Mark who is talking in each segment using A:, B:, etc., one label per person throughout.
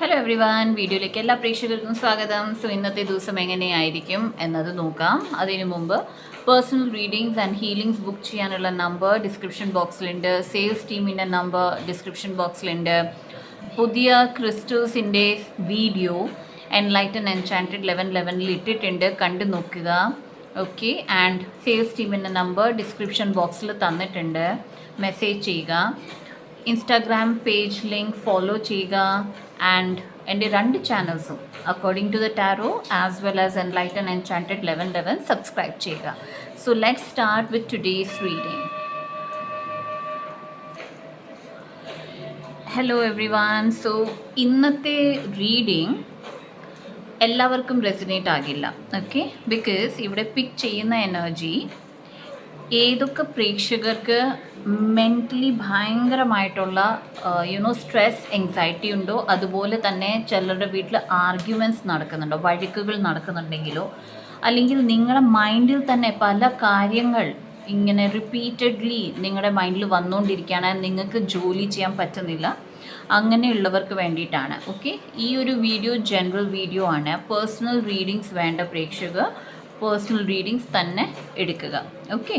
A: Hello every one, വീഡിയോയിലേക്ക് എല്ലാ പ്രേക്ഷകർക്കും സ്വാഗതം. സോ ഇന്നത്തെ ദിവസം എങ്ങനെയായിരിക്കും എന്നത് നോക്കാം. അതിനു മുമ്പ് personal readings and healings book ചെയ്യാനുള്ള നമ്പർ ഡിസ്ക്രിപ്ഷൻ ബോക്സിലുണ്ട്. സെയിൽസ് ടീമിൻ്റെ നമ്പർ ഡിസ്ക്രിപ്ഷൻ ബോക്സിലുണ്ട്. പുതിയ ക്രിസ്റ്റൽസിൻ്റെ വീഡിയോ എൻലൈറ്റൻ എൻചാൻറ്റഡ് 1111 ഇട്ടിട്ടുണ്ട്, കണ്ടു നോക്കുക. ഓക്കെ, ആൻഡ് സെയിൽസ് ടീമിൻ്റെ നമ്പർ ഡിസ്ക്രിപ്ഷൻ ബോക്സിൽ തന്നിട്ടുണ്ട്, മെസ്സേജ് ചെയ്യുക. ഇൻസ്റ്റാഗ്രാം പേജ് ലിങ്ക് ഫോളോ ചെയ്യുക. ആൻഡ് എൻ്റെ 2 ചാനൽസും according to the tarot as well as enlighten enchanted 1111 subscribe ചെയ്യുക. So let's start with today's reading. Hello everyone. So ഇന്നത്തെ reading എല്ലാവർക്കും റെസിനേറ്റ് ആകില്ല, ഓക്കെ, ബിക്കോസ് ഇവിടെ പിക്ക് ചെയ്യുന്ന എനർജി ഏതൊക്കെ പ്രേക്ഷകർക്ക് മെൻ്റലി ഭയങ്കരമായിട്ടുള്ള സ്ട്രെസ് എങ്സൈറ്റി ഉണ്ടോ, അതുപോലെ തന്നെ ചിലരുടെ വീട്ടിൽ ആർഗ്യുമെൻറ്റ്സ് നടക്കുന്നുണ്ടോ, വഴക്കുകൾ നടക്കുന്നുണ്ടെങ്കിലോ, അല്ലെങ്കിൽ നിങ്ങളുടെ മൈൻഡിൽ തന്നെ പല കാര്യങ്ങൾ ഇങ്ങനെ റിപ്പീറ്റഡ്ലി നിങ്ങളുടെ മൈൻഡിൽ വന്നുകൊണ്ടിരിക്കുകയാണ്, നിങ്ങൾക്ക് ജോലി ചെയ്യാൻ പറ്റുന്നില്ല, അങ്ങനെയുള്ളവർക്ക് വേണ്ടിയിട്ടാണ്. ഓക്കെ, ഈ ഒരു വീഡിയോ ജനറൽ വീഡിയോ ആണ്. പേഴ്സണൽ റീഡിങ്സ് വേണ്ട പ്രേക്ഷകർ പേഴ്സണൽ റീഡിങ്സ് തന്നെ എടുക്കുക. ഓക്കെ,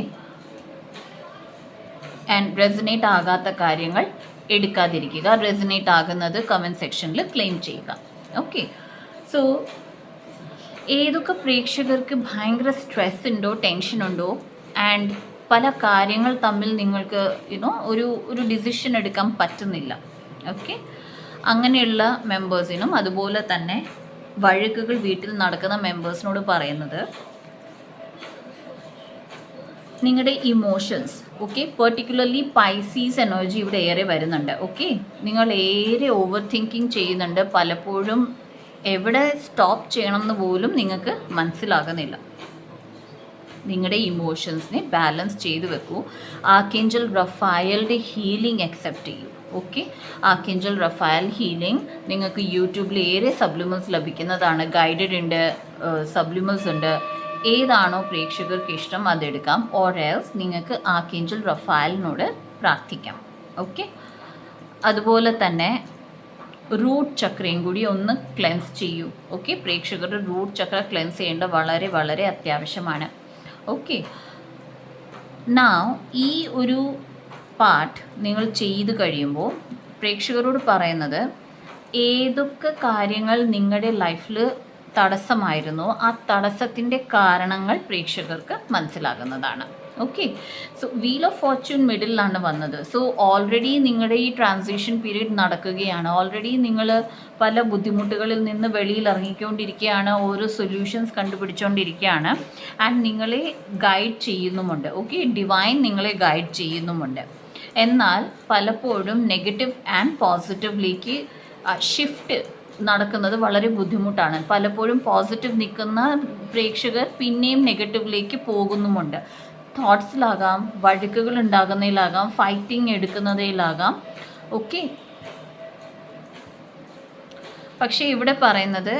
A: ആൻഡ് റെസനേറ്റ് ആകാത്ത കാര്യങ്ങൾ എടുക്കാതിരിക്കുക. റെസനേറ്റ് ആകുന്നത് കമൻറ്റ് സെക്ഷനിൽ ക്ലെയിം ചെയ്യുക. ഓക്കെ, സോ ഏതൊക്കെ പ്രേക്ഷകർക്ക് ഭയങ്കര സ്ട്രെസ് ഉണ്ടോ, ടെൻഷൻ ഉണ്ടോ, ആൻഡ് പല കാര്യങ്ങൾ തമ്മിൽ നിങ്ങൾക്ക് ഒരു ഡിസിഷൻ എടുക്കാൻ പറ്റുന്നില്ല, ഓക്കെ, അങ്ങനെയുള്ള മെമ്പേഴ്സിനും അതുപോലെ തന്നെ വഴക്കുകൾ വീട്ടിൽ നടക്കുന്ന മെമ്പേഴ്സിനോട് പറയുന്നത് നിങ്ങളുടെ emotions, okay, particularly Pisces energy ഇവിടെ ഏറെ വരുന്നുണ്ട്. ഓക്കെ, നിങ്ങൾ ഏറെ ഓവർ തിങ്കിങ് ചെയ്യുന്നുണ്ട്, പലപ്പോഴും എവിടെ സ്റ്റോപ്പ് ചെയ്യണം എന്ന് പോലും നിങ്ങൾക്ക് മനസ്സിലാകുന്നില്ല. നിങ്ങളുടെ ഇമോഷൻസിനെ ബാലൻസ് ചെയ്ത് വെക്കൂ. ആർക്കേഞ്ചൽ റഫായലിൻ്റെ ഹീലിംഗ് അക്സെപ്റ്റ് ചെയ്യൂ. ഓക്കെ, ആർക്കേഞ്ചൽ റഫായൽ ഹീലിംഗ് നിങ്ങൾക്ക് യൂട്യൂബിൽ ഏറെ സബ്ലിമൽസ് ലഭിക്കുന്നതാണ്. ഗൈഡഡ് ഉണ്ട്, സബ്ലിമൽസ് ഉണ്ട്. ഏതാണോ പ്രേക്ഷകർക്ക് ഇഷ്ടം അതെടുക്കാം. ഓർ എൽസ് നിങ്ങൾക്ക് ആർക്കേഞ്ചൽ റഫായലിനോട് പ്രാർത്ഥിക്കാം. ഓക്കെ, അതുപോലെ തന്നെ റൂട്ട് ചക്രയും കൂടി ഒന്ന് ക്ലെൻസ് ചെയ്യൂ. ഓക്കെ, പ്രേക്ഷകരുടെ റൂട്ട് ചക്ര ക്ലെൻസ് ചെയ്യേണ്ട വളരെ വളരെ അത്യാവശ്യമാണ്. ഓക്കെ, നൗ ഈ ഒരു പാർട്ട് നിങ്ങൾ ചെയ്ത് കഴിയുമ്പോൾ പ്രേക്ഷകരോട് പറയുന്നത് ഏതൊക്കെ കാര്യങ്ങൾ നിങ്ങളുടെ ലൈഫിൽ തടസ്സമായിരുന്നോ ആ തടസ്സത്തിൻ്റെ കാരണങ്ങൾ പ്രേക്ഷകർക്ക് മനസ്സിലാകുന്നതാണ്. Okay, so wheel of fortune മിഡിലാണ് വന്നത്. സോ ഓൾറെഡി നിങ്ങളുടെ ഈ ട്രാൻസിഷൻ പീരീഡ് നടക്കുകയാണ്. ഓൾറെഡി നിങ്ങൾ പല ബുദ്ധിമുട്ടുകളിൽ നിന്ന് വെളിയിൽ ഇറങ്ങിക്കൊണ്ടിരിക്കുകയാണ്, ഓരോ സൊല്യൂഷൻസ് കണ്ടുപിടിച്ചുകൊണ്ടിരിക്കുകയാണ്. ആൻഡ് നിങ്ങളെ ഗൈഡ് ചെയ്യുന്നുമുണ്ട്. ഓക്കെ, ഡിവൈൻ നിങ്ങളെ ഗൈഡ് ചെയ്യുന്നുമുണ്ട്. എന്നാൽ പലപ്പോഴും നെഗറ്റീവ് ആൻഡ് പോസിറ്റീവിലേക്ക് ഷിഫ്റ്റ് നടക്കുന്നത് വളരെ ബുദ്ധിമുട്ടാണ്. പലപ്പോഴും പോസിറ്റീവ് നിൽക്കുന്ന പ്രേക്ഷകർ പിന്നെയും നെഗറ്റീവിലേക്ക് പോകുന്നുമുണ്ട്. തോട്ട്സിലാകാം, വഴക്കുകൾ ഉണ്ടാകുന്നതിലാകാം, ഫൈറ്റിംഗ് എടുക്കുന്നതിലാകാം. ഓക്കെ, പക്ഷേ ഇവിടെ പറയുന്നത്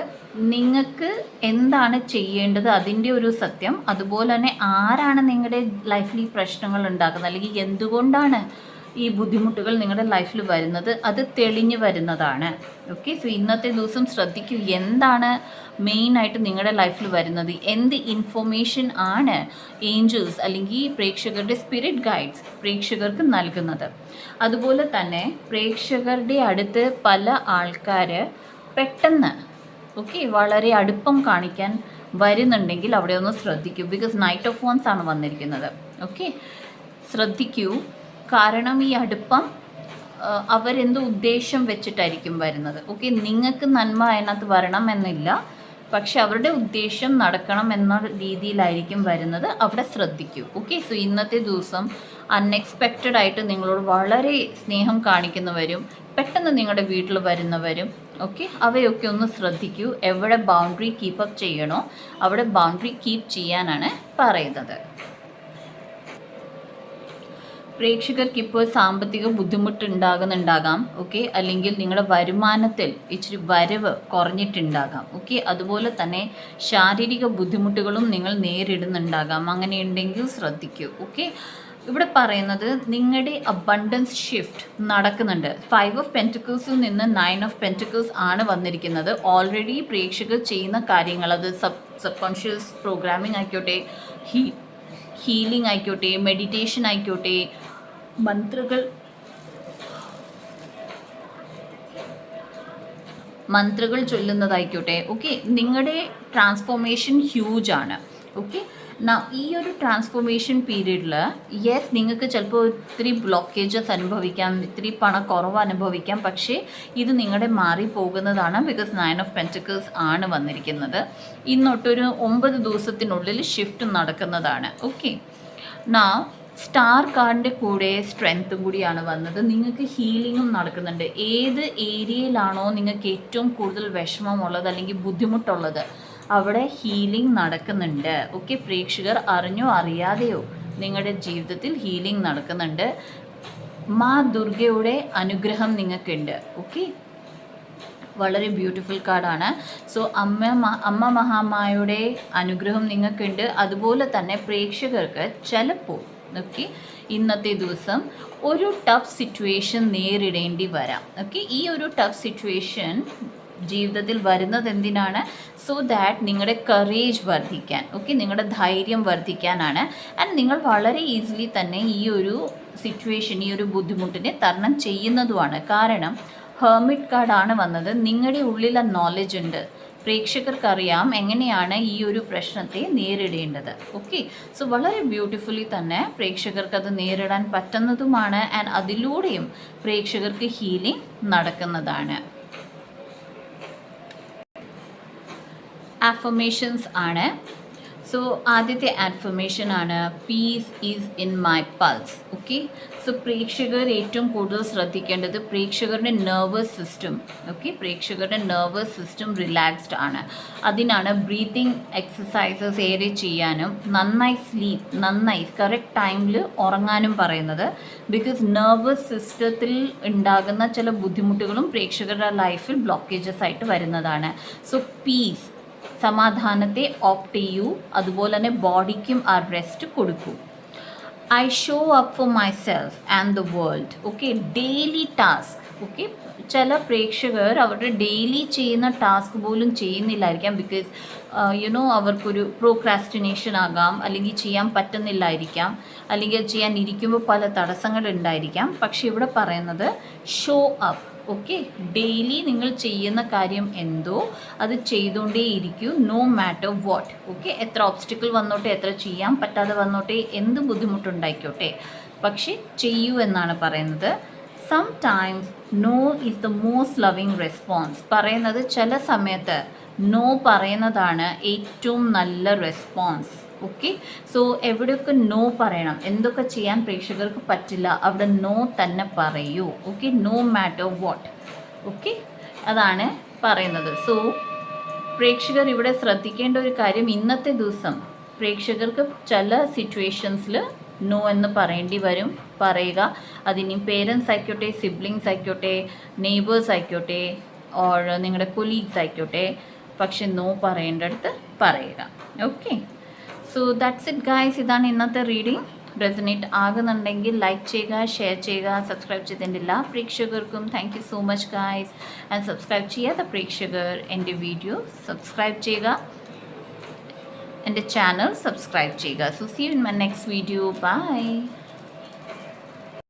A: നിങ്ങൾക്ക് എന്താണ് ചെയ്യേണ്ടത് അതിൻ്റെ ഒരു സത്യം, അതുപോലെ തന്നെ ആരാണ് നിങ്ങളുടെ ലൈഫിൽ ഈ പ്രശ്നങ്ങൾ ഉണ്ടാക്കുന്നത്, അല്ലെങ്കിൽ എന്തുകൊണ്ടാണ് ഈ ബുദ്ധിമുട്ടുകൾ നിങ്ങളുടെ ലൈഫിൽ വരുന്നത്, അത് തെളിഞ്ഞു വരുന്നതാണ്. ഓക്കെ, സോ ഇന്നത്തെ ദിവസം ശ്രദ്ധിക്കൂ, എന്താണ് മെയിനായിട്ട് നിങ്ങളുടെ ലൈഫിൽ വരുന്നത്, എന്ത് ഇൻഫോർമേഷൻ ആണ് ഏഞ്ചൽസ് അല്ലെങ്കിൽ പ്രേക്ഷകരുടെ സ്പിരിറ്റ് ഗൈഡ്സ് പ്രേക്ഷകർക്ക് നൽകുന്നത്. അതുപോലെ തന്നെ പ്രേക്ഷകരുടെ അടുത്ത് പല ആൾക്കാർ പെട്ടെന്ന് വളരെ അടുപ്പം കാണിക്കാൻ വരുന്നുണ്ടെങ്കിൽ അവിടെ ഒന്ന് ശ്രദ്ധിക്കൂ. ബിക്കോസ് നൈറ്റ് ഓഫ് വൺസ് ആണ് വന്നിരിക്കുന്നത്. ഓക്കെ, ശ്രദ്ധിക്കൂ, കാരണം ഈ അടുപ്പം അവരെന്ത് ഉദ്ദേശം വെച്ചിട്ടായിരിക്കും വരുന്നത്. ഓക്കെ, നിങ്ങൾക്ക് നന്മ അതിനകത്ത് വരണം എന്നില്ല, പക്ഷെ അവരുടെ ഉദ്ദേശം നടക്കണം എന്ന രീതിയിലായിരിക്കും വരുന്നത്. അവിടെ ശ്രദ്ധിക്കൂ. ഓക്കെ, സോ ഇന്നത്തെ ദിവസം അൺഎക്സ്പെക്റ്റഡ് ആയിട്ട് നിങ്ങളോട് വളരെ സ്നേഹം കാണിക്കുന്നവരും പെട്ടെന്ന് നിങ്ങളുടെ വീട്ടിൽ വരുന്നവരും, ഓക്കെ, അവയൊക്കെ ഒന്ന് ശ്രദ്ധിക്കൂ. എവിടെ ബൗണ്ടറി കീപ്പപ്പ് ചെയ്യണോ അവിടെ ബൗണ്ടറി കീപ്പ് ചെയ്യാനാണ് പറയുന്നത്. പ്രേക്ഷകർക്ക് ഇപ്പോൾ സാമ്പത്തിക ബുദ്ധിമുട്ടുണ്ടാകുന്നുണ്ടാകാം. ഓക്കെ, അല്ലെങ്കിൽ നിങ്ങളുടെ വരുമാനത്തിൽ ഇച്ചിരി വരവ് കുറഞ്ഞിട്ടുണ്ടാകാം. ഓക്കെ, അതുപോലെ തന്നെ ശാരീരിക ബുദ്ധിമുട്ടുകളും നിങ്ങൾ നേരിടുന്നുണ്ടാകാം. അങ്ങനെയുണ്ടെങ്കിൽ ശ്രദ്ധിക്കൂ. ഓക്കെ, ഇവിടെ പറയുന്നത് നിങ്ങളുടെ അബണ്ടൻസ് ഷിഫ്റ്റ് നടക്കുന്നുണ്ട്. 5 ഓഫ് പെൻറ്റിക്കിൾസിൽ നിന്ന് 9 ഓഫ് പെൻറ്റിക്കിൾസ് ആണ് വന്നിരിക്കുന്നത്. ഓൾറെഡി പ്രേക്ഷകർ ചെയ്യുന്ന കാര്യങ്ങൾ, അത് സബ് കോൺഷ്യസ് പ്രോഗ്രാമിംഗ് ആയിക്കോട്ടെ, ഹീലിംഗ് ആയിക്കോട്ടെ, മെഡിറ്റേഷൻ ആയിക്കോട്ടെ, മന്ത്രകൾ ചൊല്ലുന്നതായിക്കോട്ടെ, ഓക്കെ, നിങ്ങളുടെ ട്രാൻസ്ഫോർമേഷൻ ഹ്യൂജ് ആണ്. ഓക്കെ, ഈ ഒരു ട്രാൻസ്ഫോർമേഷൻ പീരീഡിൽ യെസ് നിങ്ങൾക്ക് ചിലപ്പോൾ ഒത്തിരി ബ്ലോക്കേജസ് അനുഭവിക്കാം, ഇത്തിരി പണക്കുറവ് അനുഭവിക്കാം, പക്ഷേ ഇത് നിങ്ങളുടെ മാറിപ്പോകുന്നതാണ്. ബിക്കോസ് 9 ഓഫ് പെൻറ്റിക്കിൾസ് ആണ് വന്നിരിക്കുന്നത്. ഇന്നൊട്ടൊരു 9 ദിവസത്തിനുള്ളിൽ ഷിഫ്റ്റ് നടക്കുന്നതാണ്. ഓക്കെ, സ്റ്റാർ കാർഡിൻ്റെ കൂടെ സ്ട്രെങ്ത്തും കൂടിയാണ് വന്നത്. നിങ്ങൾക്ക് ഹീലിങ്ങും നടക്കുന്നുണ്ട്. ഏത് ഏരിയയിലാണോ നിങ്ങൾക്ക് ഏറ്റവും കൂടുതൽ വിഷമമുള്ളത് അല്ലെങ്കിൽ ബുദ്ധിമുട്ടുള്ളത് അവിടെ ഹീലിംഗ് നടക്കുന്നുണ്ട്. ഓക്കെ, പ്രേക്ഷകർ അറിഞ്ഞോ അറിയാതെയോ നിങ്ങളുടെ ജീവിതത്തിൽ ഹീലിംഗ് നടക്കുന്നുണ്ട്. മാ ദുർഗയുടെ അനുഗ്രഹം നിങ്ങൾക്കുണ്ട്. ഓക്കെ, വളരെ ബ്യൂട്ടിഫുൾ കാർഡാണ്. സോ അമ്മ മഹാമായുടെ അനുഗ്രഹം നിങ്ങൾക്കുണ്ട്. അതുപോലെ തന്നെ പ്രേക്ഷകർക്ക് ചിലപ്പോൾ ഓക്കെ ഇന്നത്തെ ദിവസം ഒരു ടഫ് സിറ്റുവേഷൻ നേരിടേണ്ടി വരാം. ഓക്കെ, ഈ ഒരു ടഫ് സിറ്റുവേഷൻ ജീവിതത്തിൽ വരുന്നത് എന്തിനാണ്? സോ ദാറ്റ് നിങ്ങളുടെ കറേജ് വർദ്ധിക്കാൻ, ഓക്കെ, നിങ്ങളുടെ ധൈര്യം വർദ്ധിക്കാനാണ്. ആൻഡ് നിങ്ങൾ വളരെ ഈസിലി തന്നെ ഈ ഒരു സിറ്റുവേഷൻ, ഈ ഒരു ബുദ്ധിമുട്ടിനെ തരണം ചെയ്യുന്നതുമാണ്. കാരണം ഹെർമിറ്റ് കാർഡാണ് വന്നത്. നിങ്ങളുടെ ഉള്ളിൽ ആ നോളജ് ഉണ്ട്. പ്രേക്ഷകർക്കറിയാം എങ്ങനെയാണ് ഈ ഒരു പ്രശ്നത്തെ നേരിടേണ്ടത്. ഓക്കെ, സോ വളരെ ബ്യൂട്ടിഫുള്ളി തന്നെ പ്രേക്ഷകർക്ക് അത് നേരിടാൻ പറ്റുന്നതുമാണ്. ആൻഡ് അതിലൂടെയും പ്രേക്ഷകർക്ക് ഹീലിംഗ് നടക്കുന്നതാണ്. ആഫർമേഷൻസ് ആണ്. സോ ആദ്യത്തെ ആഫർമേഷൻ ആണ് peace is in my pulse. Okay, so പ്രേക്ഷകർ ഏറ്റവും കൂടുതൽ ശ്രദ്ധിക്കേണ്ടത് പ്രേക്ഷകരുടെ നെർവസ് സിസ്റ്റം. ഓക്കെ, പ്രേക്ഷകരുടെ നെർവസ് സിസ്റ്റം റിലാക്സ്ഡ് ആണ്. അതിനാണ് ബ്രീത്തിങ് എക്സസൈസസ് ഏറെ ചെയ്യാനും നന്നായി കറക്റ്റ് ടൈമിൽ ഉറങ്ങാനും പറയുന്നത്. ബിക്കോസ് നെർവസ് സിസ്റ്റത്തിൽ ഉണ്ടാകുന്ന ചില ബുദ്ധിമുട്ടുകളും പ്രേക്ഷകരുടെ ലൈഫിൽ ബ്ലോക്കേജസ് ആയിട്ട് വരുന്നതാണ്. സോ പീസ്, സമാധാനത്തെ ഓപ്റ്റ് ചെയ്യൂ. അതുപോലെ തന്നെ ബോഡിക്കും ആ റെസ്റ്റ് കൊടുക്കൂ. I show up for my self and the world. Okay, daily task. Okay, ചില പ്രേക്ഷകർ അവരുടെ ഡെയിലി ചെയ്യുന്ന ടാസ്ക് പോലും ചെയ്യുന്നില്ലായിരിക്കാം. ബിക്കോസ് അവർക്കൊരു പ്രോക്രാസ്റ്റിനേഷൻ ആകാം, അല്ലെങ്കിൽ ചെയ്യാൻ പറ്റുന്നില്ലായിരിക്കാം, അല്ലെങ്കിൽ ചെയ്യാൻ ഇരിക്കുമ്പോൾ പല തടസ്സങ്ങൾ ഉണ്ടായിരിക്കാം. പക്ഷെ ഇവിടെ പറയുന്നത് ഷോ അപ്പ്. ഓക്കെ, ഡെയിലി നിങ്ങൾ ചെയ്യുന്ന കാര്യം എന്തോ അത് ചെയ്തുകൊണ്ടേ ഇരിക്കൂ, നോ മാറ്റർ വാട്ട്. ഓക്കെ, എത്ര ഓബ്സ്റ്റിക്കിൾ വന്നോട്ടെ, എത്ര ചെയ്യാൻ പറ്റാതെ വന്നോട്ടെ, എന്ത് ബുദ്ധിമുട്ടുണ്ടായിക്കോട്ടെ, പക്ഷെ ചെയ്യൂ എന്നാണ് പറയുന്നത്. Sometimes no is the most loving response. പറയുന്നത് ചില സമയത്ത് നോ പറയുന്നതാണ് ഏറ്റവും നല്ല റെസ്പോൺസ്. ഓക്കെ, സോ എവിടെയൊക്കെ നോ പറയണം, എന്തൊക്കെ ചെയ്യാൻ പ്രേക്ഷകർക്ക് പറ്റില്ല അവിടെ നോ തന്നെ പറയൂ. Okay, no matter what. Okay, അതാണ് പറയുന്നത്. സോ പ്രേക്ഷകർ ഇവിടെ ശ്രദ്ധിക്കേണ്ട ഒരു കാര്യം, ഇന്നത്തെ ദിവസം പ്രേക്ഷകർക്ക് ചില സിറ്റുവേഷൻസിൽ നോ എന്ന് പറയേണ്ടി വരും. പറയുക, അതിനി പേരൻസ് ആയിക്കോട്ടെ, സിബ്ലിങ്സ് ആയിക്കോട്ടെ, നെയ്ബേഴ്സ് ആയിക്കോട്ടെ, ഓർ നിങ്ങളുടെ കൊലീഗ്സ് ആയിക്കോട്ടെ, പക്ഷെ നോ പറയേണ്ടടുത്ത് പറയുക. Okay, so that's it guys. ഇതാണ് ഇന്നത്തെ റീഡിംഗ്. റെസനേറ്റ് ആകുന്നുണ്ടെങ്കിൽ ലൈക്ക് ചെയ്യുക, ഷെയർ ചെയ്യുക. സബ്സ്ക്രൈബ് ചെയ്തതിൻ്റെ എല്ലാ പ്രേക്ഷകർക്കും thank you so much guys. And subscribe ചെയ്യാത്ത പ്രേക്ഷകർ എൻ്റെ വീഡിയോ സബ്സ്ക്രൈബ് ചെയ്യുക, എൻ്റെ ചാനൽ സബ്സ്ക്രൈബ് ചെയ്യുക. So see you in my next video. By.